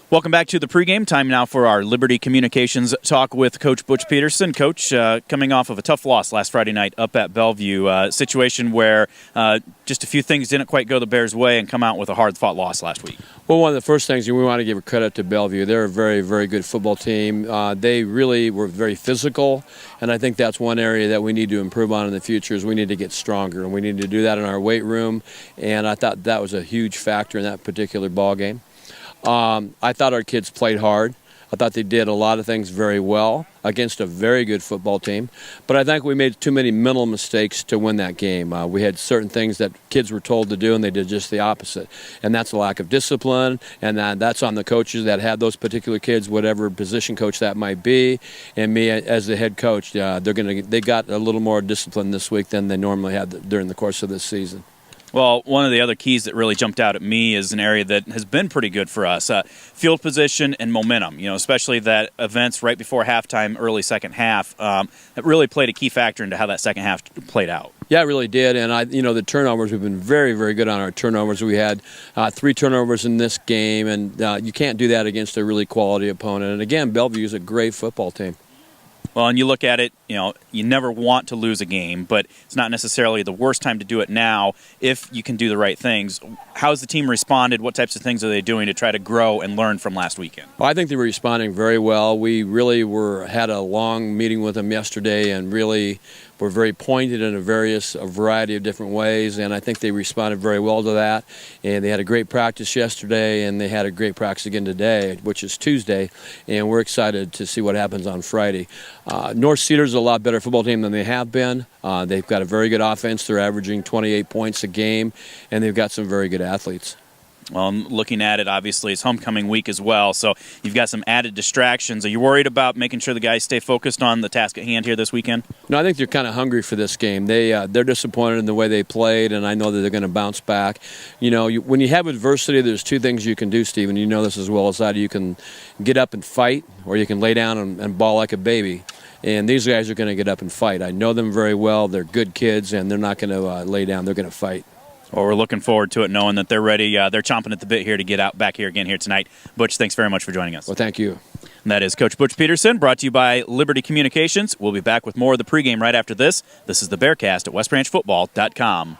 Welcome back to the pregame. Time now for our Liberty Communications talk with Coach Butch Pedersen. Coach, coming off of a tough loss last Friday night up at Bellevue, situation where just a few things didn't quite go the Bears' way and come out with a hard-fought loss last week. Well, one of the first things we want to give credit to Bellevue. They're a very, very good football team. They really were very physical, and I think that's one area that we need to improve on in the future is we need to get stronger, and we need to do that in our weight room, and I thought that was a huge factor in that particular ball game. I thought our kids played hard. I thought they did a lot of things very well against a very good football team. But I think we made too many mental mistakes to win that game. We had certain things that kids were told to do, and they did just the opposite. And that's a lack of discipline, and that's on the coaches that had those particular kids, whatever position coach that might be. And me as the head coach, they got a little more discipline this week than they normally had during the course of this season. Well, one of the other keys that really jumped out at me is an area that has been pretty good for us, field position and momentum, especially that events right before halftime, early second half, that really played a key factor into how that second half played out. Yeah, it really did, and the turnovers, we've been very, very good on our turnovers. We had 3 turnovers in this game, and you can't do that against a really quality opponent. And again, Bellevue is a great football team. Well, and you look at it, you never want to lose a game, but it's not necessarily the worst time to do it now if you can do the right things. How's the team responded? What types of things are they doing to try to grow and learn from last weekend? Well, I think they were responding very well. We really had a long meeting with them yesterday and really were very pointed in a variety of different ways, and I think they responded very well to that. And they had a great practice yesterday, and they had a great practice again today, which is Tuesday, and we're excited to see what happens on Friday. North Cedar is a lot better football team than they have been. They've got a very good offense. They're averaging 28 points a game, and they've got some very good athletes. Well, looking at it, obviously, it's homecoming week as well, so you've got some added distractions. Are you worried about making sure the guys stay focused on the task at hand here this weekend? No, I think they're kind of hungry for this game. They're disappointed in the way they played, and I know that they're going to bounce back. When you have adversity, there's 2 things you can do, Stephen. You know this as well as I do. You can get up and fight, or you can lay down and bawl like a baby. And these guys are going to get up and fight. I know them very well. They're good kids, and they're not going to lay down. They're going to fight. Well, we're looking forward to it, knowing that they're ready. They're chomping at the bit here to get out back here again here tonight. Butch, thanks very much for joining us. Well, thank you. And that is Coach Butch Pedersen, brought to you by Liberty Communications. We'll be back with more of the pregame right after this. This is the Bearcast at westbranchfootball.com.